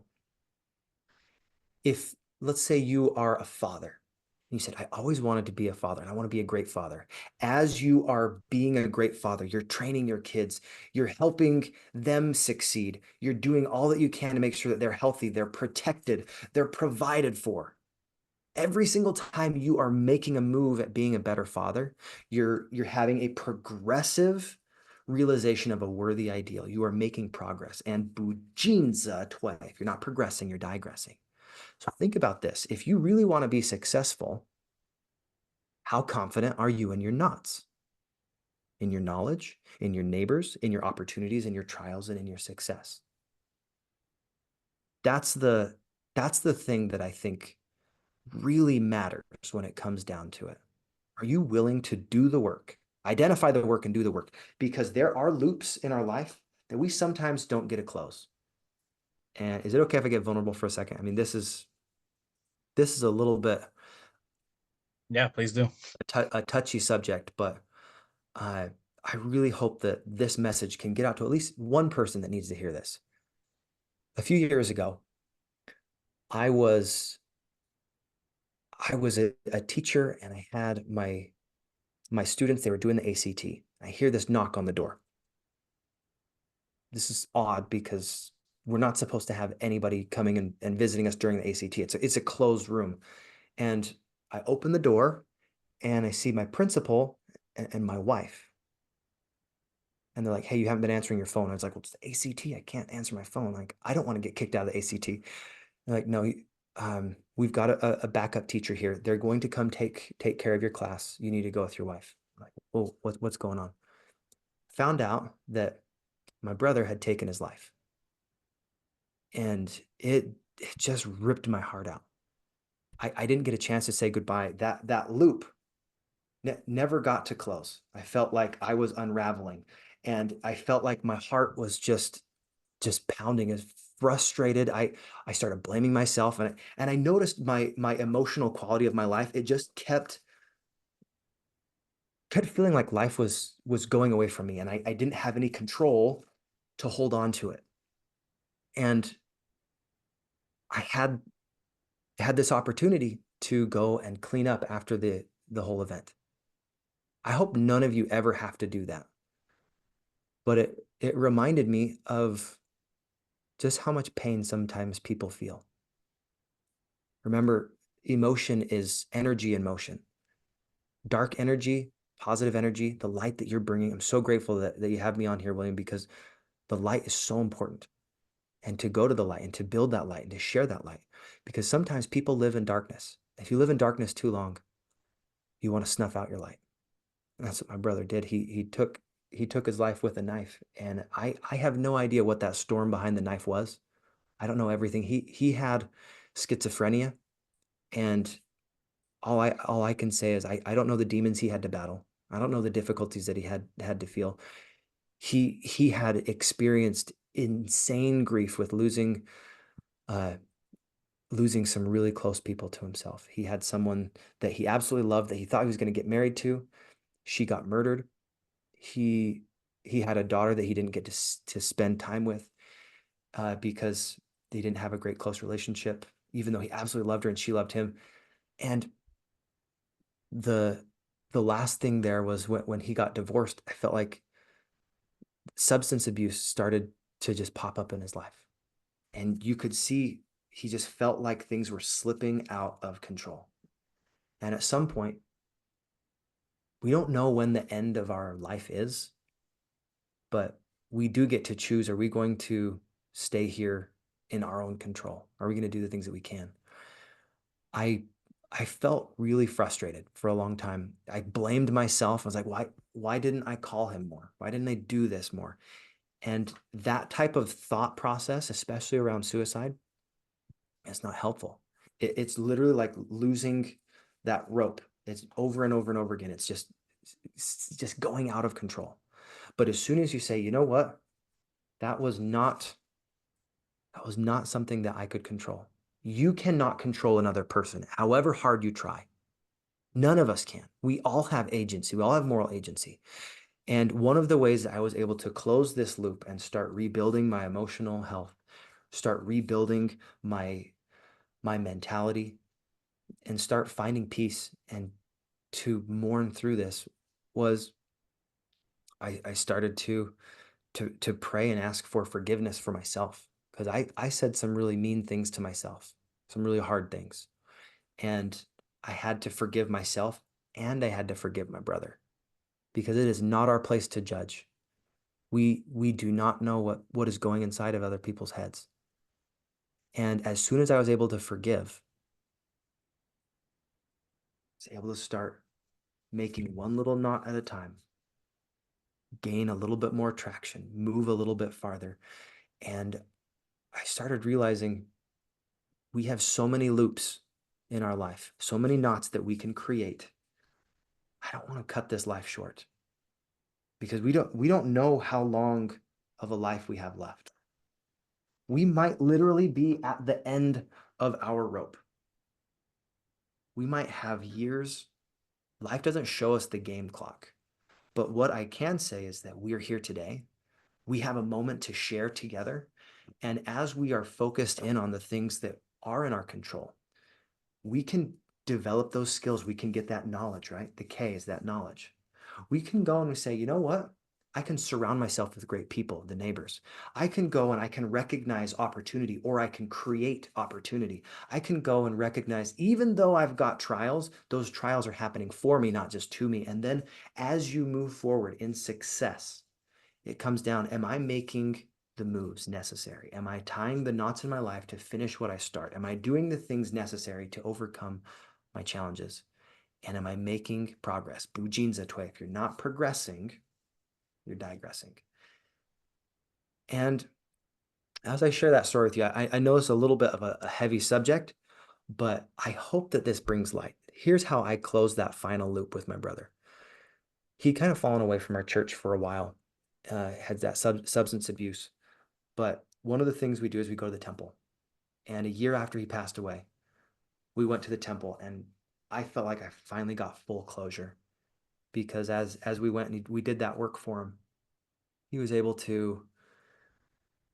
if let's say you are a father, you said, I always wanted to be a father and I want to be a great father. As you are being a great father, you're training your kids, you're helping them succeed, you're doing all that you can to make sure that they're healthy, they're protected, they're provided for. Every single time you are making a move at being a better father, you're having a progressive realization of a worthy ideal. You are making progress. And bujinza tue. If you're not progressing, you're digressing. So think about this. If you really want to be successful, how confident are you in your knots? In your knowledge, in your neighbors, in your opportunities, in your trials, and in your success. That's the thing that I think really matters when it comes down to it. Are you willing to do the work? Identify the work and do the work, because there are loops in our life that we sometimes don't get to close. And is it okay if I get vulnerable for a second? I mean, this is a little bit Yeah, please do. a touchy subject, but uh, I really hope that this message can get out to at least one person that needs to hear this. A few years ago, I was I was a teacher and I had my students, they were doing the ACT. I hear this knock on the door. This is odd because we're not supposed to have anybody coming and visiting us during the ACT. It's a closed room. And I open the door and I see my principal and my wife. And they're like, hey, you haven't been answering your phone. I was like, well, it's the ACT. I can't answer my phone. Like, I don't want to get kicked out of the ACT. They're like, no, we've got a backup teacher here. They're going to come take care of your class. You need to go with your wife. I'm like, well, what's going on? Found out that my brother had taken his life. And it just ripped my heart out. I didn't get a chance to say goodbye. That loop never got to close. I felt like I was unraveling, and I felt like my heart was just pounding, as frustrated. I started blaming myself, and I noticed my emotional quality of my life. It just kept feeling like life was going away from me, and I didn't have any control to hold on to it. And I had this opportunity to go and clean up after the whole event. I hope none of you ever have to do that. But it reminded me of just how much pain sometimes people feel. Remember, emotion is energy in motion. dark energy, positive energy, the light that you're bringing. I'm so grateful that you have me on here, William, because the light is so important. And to go to the light and to build that light and to share that light, because sometimes people live in darkness. If you live in darkness too long, you want to snuff out your light. And that's what my brother did. He took his life with a knife, and I have no idea what that storm behind the knife was. I don't know everything. He had schizophrenia, and all I can say is I don't know the demons he had to battle. I don't know the difficulties that he had to feel. He had experienced insane grief with uh losing some really close people to himself. He had someone that he absolutely loved that he thought he was going to get married to. She got murdered. He he had a daughter that he didn't get to spend time with because they didn't have a great close relationship, even though he absolutely loved her and she loved him. And the the last thing there was when he got divorced, I felt like substance abuse started to just pop up in his life. And you could see he just felt like things were slipping out of control. And at some point, we don't know when the end of our life is, but we do get to choose, are we going to stay here in our own control? Are we going to do the things that we can? I I felt really frustrated for a long time. I blamed myself. I was like, why didn't I call him more? Why didn't I do this more? And that type of thought process, especially around suicide, is not helpful. It's literally like losing that rope. It's over and over and over again. It's just going out of control. But as soon as you say, you know what, that was not that was not something that I could control. You cannot control another person, however hard you try. None of us can. We all have agency. We all have moral agency. And one of the ways that I was able to close this loop and start rebuilding my emotional health, start rebuilding my mentality, and start finding peace and to mourn through this was I started to pray and ask for forgiveness for myself because I said some really mean things to myself, some really hard things. And I had to forgive myself and I had to forgive my brother because it is not our place to judge. We do not know what is going inside of other people's heads. And as soon as I was able to forgive, I was able to start making one little knot at a time, gain a little bit more traction, move a little bit farther. And I started realizing we have so many loops in our life, so many knots that we can create. I don't want to cut this life short because we don't know how long of a life we have left. We might literally be at the end of our rope. We might have years. Life doesn't show us the game clock. But what I can say is that we are here today. We have a moment to share together. And as we are focused in on the things that are in our control, we can develop those skills. We can get that knowledge, right? The K is that knowledge. We can go and we say, you know what? I can surround myself with great people, the neighbors. I can go and I can recognize opportunity or I can create opportunity. I can go and recognize, even though I've got trials, those trials are happening for me, not just to me. And then as you move forward in success, it comes down, am I making the moves necessary? Am I tying the knots in my life to finish what I start? Am I doing the things necessary to overcome my challenges? And am I making progress? Bujinza Tui. If you're not progressing, you're digressing. And as I share that story with you, I know it's a little bit of a heavy subject, but I hope that this brings light. Here's how I close that final loop with my brother. He kind of fallen away from our church for a while, had that substance abuse. But one of the things we do is we go to the temple. And a year after he passed away, we went to the temple and I felt like I finally got full closure because as we went and we did that work for him, he was able to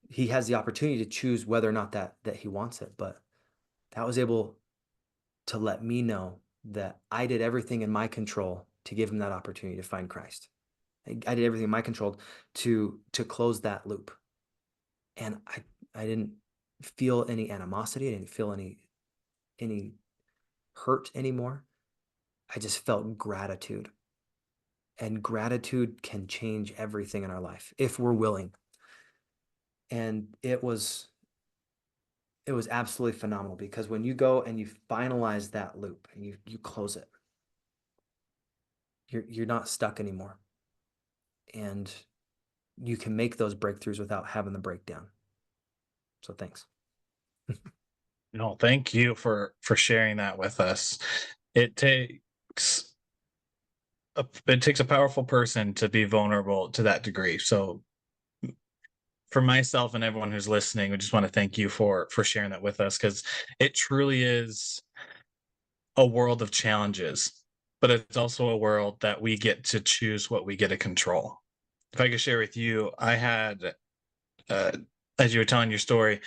he has the opportunity to choose whether or not that he wants it, but that was able to let me know that I did everything in my control to give him that opportunity to find Christ. I did everything in my control to close that loop. And I didn't feel any animosity. I didn't feel any hurt anymore. I just felt gratitude. And gratitude can change everything in our life if we're willing. And it was absolutely phenomenal because when you go and you finalize that loop and you close it, you're not stuck anymore. And you can make those breakthroughs without having the breakdown. So thanks. No, thank you for sharing that with us. It takes it takes a powerful person to be vulnerable to that degree. So for myself and everyone who's listening, we just want to thank you for sharing that with us, because it truly is a world of challenges, but it's also a world that we get to choose what we get to control. If I could share with you, I had uh, as you were telling your story,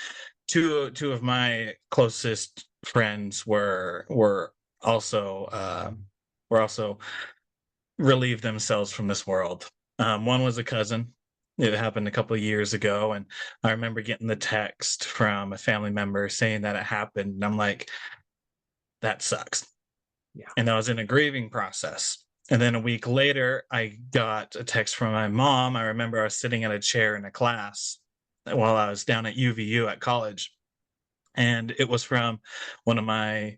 two of my closest friends also were also relieved themselves from this world. One was a cousin. It happened a couple of years ago, and I remember getting the text from a family member saying that it happened, and I'm like, that sucks. Yeah. And I was in a grieving process. And then a week later, I got a text from my mom. I remember I was sitting in a chair in a class while I was down at UVU at college, and one of my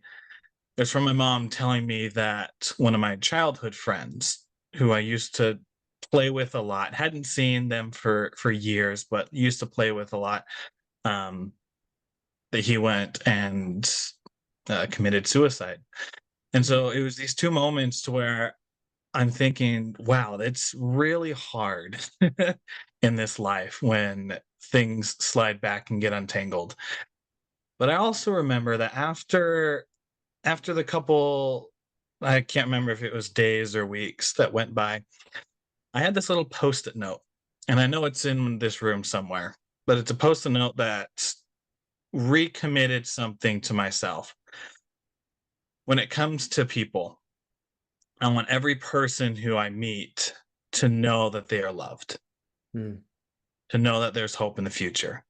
it was from my mom telling me that one of my childhood friends, who I used to play with a lot, hadn't seen them for years, but used to play with a lot, um, that he went and committed suicide. And Mm. so it was these two moments to where I'm thinking, wow, it's really hard in this life when things slide back and get untangled. But I also remember that after the couple, I can't remember if it was days or weeks that went by, I had this little post-it note. And I know it's in this room somewhere, but it's a post-it note that recommitted something to myself. When it comes to people, I want every person who I meet to know that they are loved, Mm. to know that there's hope in the future.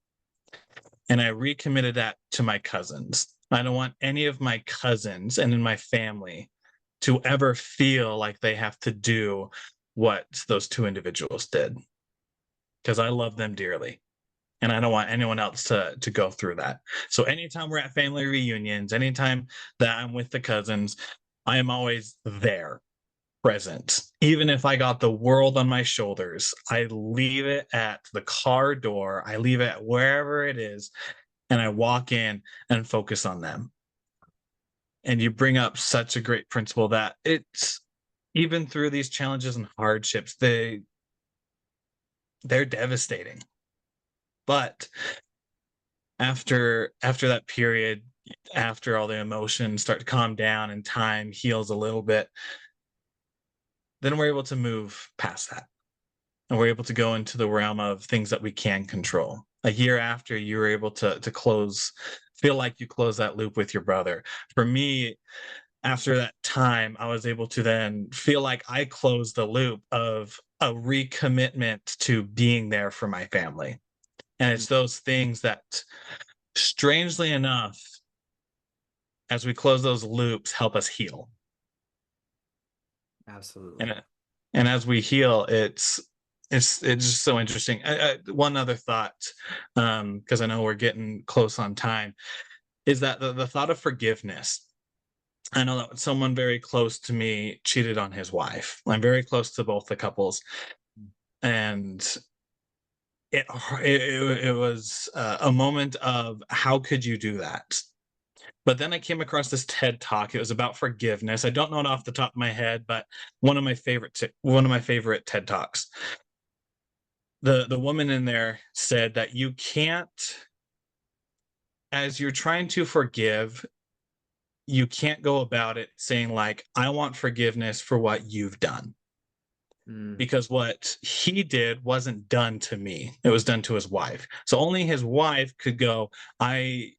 And I recommitted that to my cousins. I don't want any of my cousins and in my family to ever feel like they have to do what those two individuals did, because I love them dearly. And I don't want anyone else to go through that. So anytime we're at family reunions, anytime that I'm with the cousins, I am always there, present. Even if I got the world on my shoulders, I leave it at the car door. I leave it wherever it is, and I walk in and focus on them. And you bring up such a great principle that it's even through these challenges and hardships, they're devastating. But after that period, after all the emotions start to calm down and time heals a little bit, then we're able to move past that. And we're able to go into the realm of things that we can control. A year after, you were able to feel like you close that loop with your brother. For me, after that time, I was able to then feel like I closed the loop of a recommitment to being there for my family. And Mm. it's those things that, strangely enough, as we close those loops, help us heal. Absolutely. And and as we heal, it's just so interesting. One other thought, because I know we're getting close on time, is that the thought of forgiveness. I know that someone very close to me cheated on his wife. I'm very close to both the couples, and it was a moment of how could you do that? But then I came across this TED talk. It was about forgiveness. I don't know it off the top of my head, but one of my favorite TED talks. The woman in there said that you can't, as you're trying to forgive, you can't go about it saying like, I want forgiveness for what you've done, Mm. because what he did wasn't done to me. It was done to his wife. So only his wife could go, I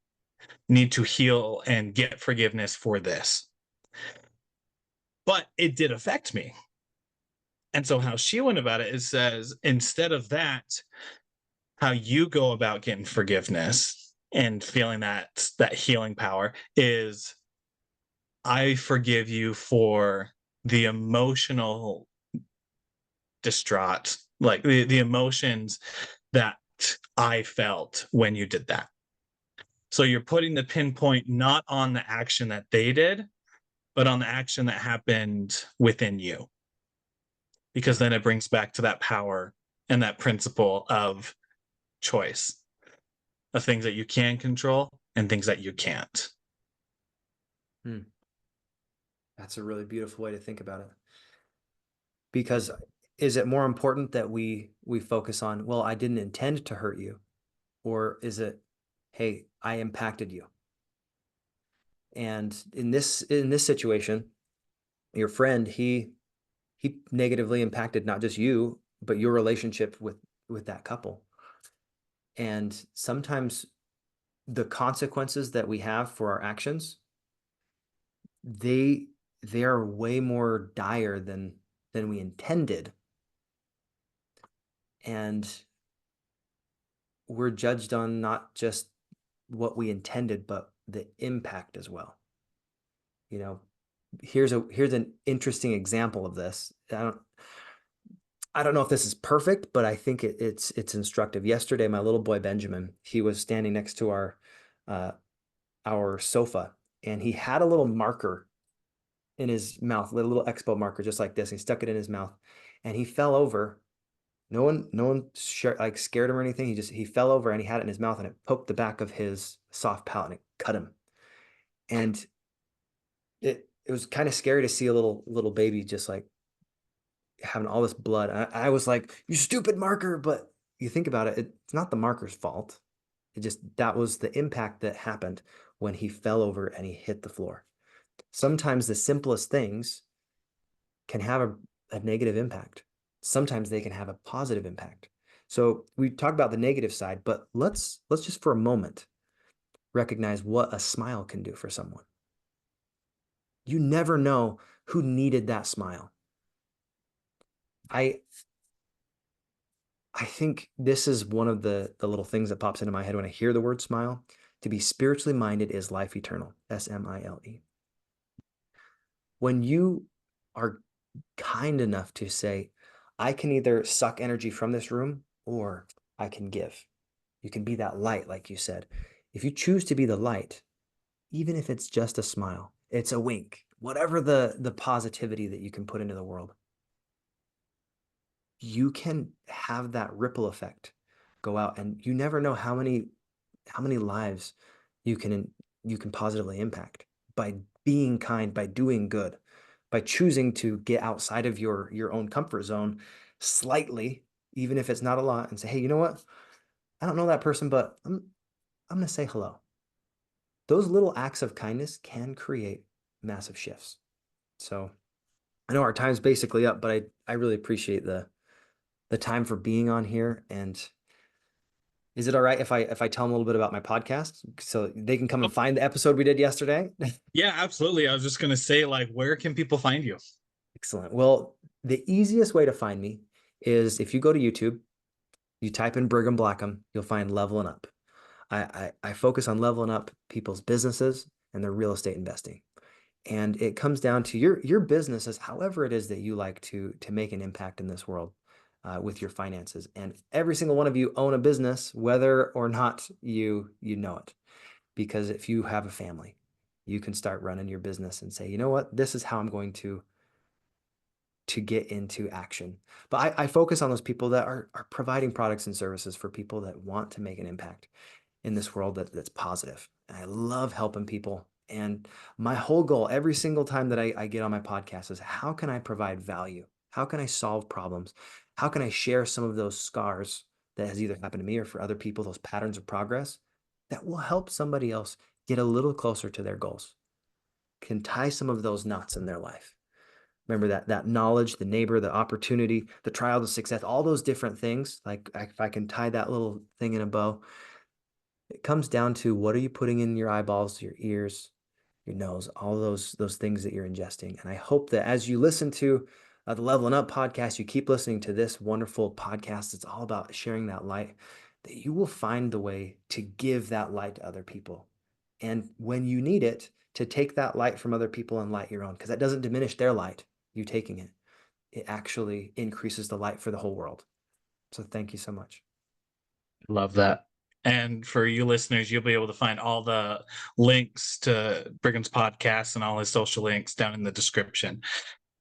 need to heal and get forgiveness for this. But it did affect me. And so how she went about it is, says, instead of that, how you go about getting forgiveness and feeling that healing power is, I forgive you for the emotional distraught, like the emotions that I felt when you did that. So you're putting the pinpoint not on the action that they did, but on the action that happened within you. Because then it brings back to that power and that principle of choice, of things that you can control and things that you can't. Hmm. That's a really beautiful way to think about it. Because is it more important that we focus on, well, I didn't intend to hurt you, or is it, hey, I impacted you? And in this situation, your friend, he negatively impacted not just you, but your relationship with that couple. And sometimes the consequences that we have for our actions, they they are way more dire than we intended. And we're judged on not just what we intended, but the impact as well. You know, here's an interesting example of this. I don't know if this is perfect, but I think it's instructive. Yesterday, my little boy Benjamin, he was standing next to uh, our sofa, and he had a little marker in his mouth, a little expo marker, just like this. And he stuck it in his mouth, and he fell over. No one like scared him or anything. He fell over and he had it in his mouth, and it poked the back of his soft palate and it cut him. And it was kind of scary to see a little baby just like having all this blood. I was like, you stupid marker. But you think about it, it's not the marker's fault. It just, that was the impact that happened when he fell over and he hit the floor. Sometimes the simplest things can have a negative impact. Sometimes they can have a positive impact. So we talk about the negative side, but let's just for a moment recognize what a smile can do for someone. You never know who needed that smile. I I think this is one of the little things that pops into my head when I hear the word smile. To be spiritually minded is life eternal. SMILE. When you are kind enough to say, I can either suck energy from this room or I can give. You can be that light, like you said. If you choose to be the light, even if it's just a smile, it's a wink, whatever the positivity that you can put into the world, you can have that ripple effect go out, and you never know how many lives you can positively impact by being kind, by doing good, by choosing to get outside of your own comfort zone slightly, even if it's not a lot, and say, hey, you know what, I don't know that person, but I'm going to say hello. Those little acts of kindness can create massive shifts. So I know our time's basically up, but I really appreciate the time for being on here. And is it all right if I tell them a little bit about my podcast so they can come Oh, and find the episode we did yesterday? yeah, absolutely. I was just gonna say, like, where can people find you? Excellent. Well, the easiest way to find me is if you go to YouTube, you type in Brigham Blackham, you'll find Leveling Up. I focus on leveling up people's businesses and their real estate investing. And it comes down to your business is however it is that you like to make an impact in this world with your finances. And every single one of you own a business, whether or not you know it. Because if you have a family, you can start running your business and say, you know what, this is how I'm going to get into action. But I focus on those people that are providing products and services for people that want to make an impact in this world that's positive. And I love helping people. And my whole goal every single time that I get on my podcast is how can I provide value? How can I solve problems? How can I share some of those scars that has either happened to me or for other people, those patterns of progress that will help somebody else get a little closer to their goals, can tie some of those knots in their life. Remember that knowledge, the neighbor, the opportunity, the trial, the success, all those different things. Like if I can tie that little thing in a bow, it comes down to what are you putting in your eyeballs, your ears, your nose, all those things that you're ingesting. And I hope that as you listen to the Leveling Up podcast, you keep listening to this wonderful podcast. It's all about sharing that light, that you will find the way to give that light to other people. And when you need it, to take that light from other people and light your own, because that doesn't diminish their light, you taking it. It actually increases the light for the whole world. So thank you so much. Love that. And for you listeners, you'll be able to find all the links to Brigham's podcast and all his social links down in the description.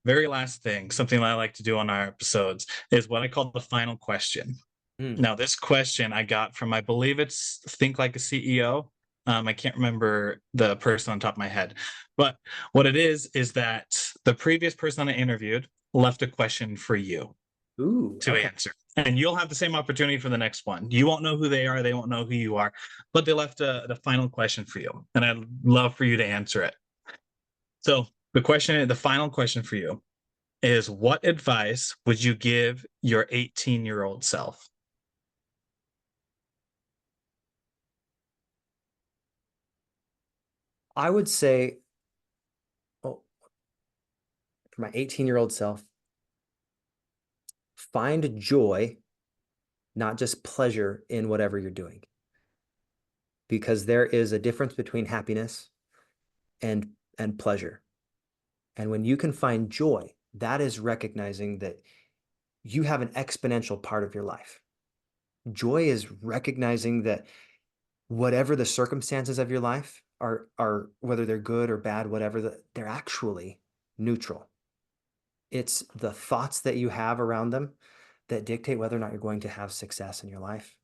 Very last thing, something that I like to do on our episodes is what I call the final question. Mm. Now, this question I got from, I believe it's Think Like a CEO. I can't remember the person on top of my head, but what it is that the previous person I interviewed left a question for you Ooh, to okay. answer. And you'll have the same opportunity for the next one. You won't know who they are, they won't know who you are, but they left the final question for you. And I'd love for you to answer it. So the final question for you is, what advice would you give your 18-year-old self? I would say, oh, for my 18-year-old self, find joy, not just pleasure in whatever you're doing. Because there is a difference between happiness and pleasure. And when you can find joy, that is recognizing that you have an exponential part of your life. Joy is recognizing that whatever the circumstances of your life are whether they're good or bad, whatever, they're actually neutral. It's the thoughts that you have around them that dictate whether or not you're going to have success in your life.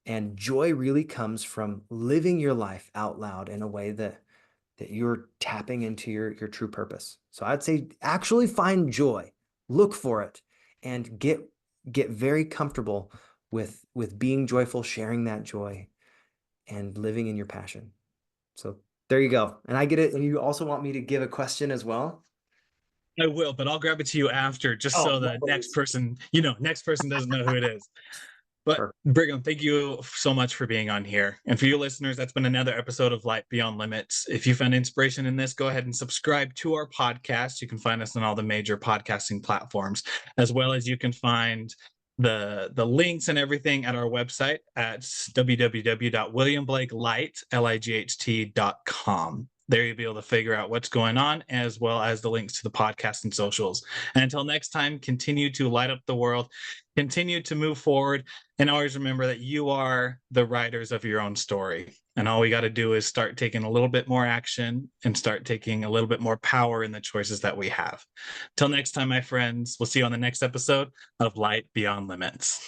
And joy really comes from living your life out loud in a way that you're tapping into your true purpose. So I'd say actually find joy, look for it, and get very comfortable with being joyful, sharing that joy, and living in your passion. So there you go. And I get it. And you also want me to give a question as well? I will, but I'll grab it to you after, just Oh, so no the next worries. person, next person doesn't know who it is. But Perfect. Brigham, thank you so much for being on here. And for you listeners, that's been another episode of Light Beyond Limits. If you found inspiration in this, go ahead and subscribe to our podcast. You can find us on all the major podcasting platforms, as well as you can find the links and everything at our website at www.williamblakelight.com. There you'll be able to figure out what's going on, as well as the links to the podcast and socials. And until next time, continue to light up the world, continue to move forward, and always remember that you are the writers of your own story. And all we got to do is start taking a little bit more action and start taking a little bit more power in the choices that we have. Till next time, my friends, we'll see you on the next episode of Light Beyond Limits.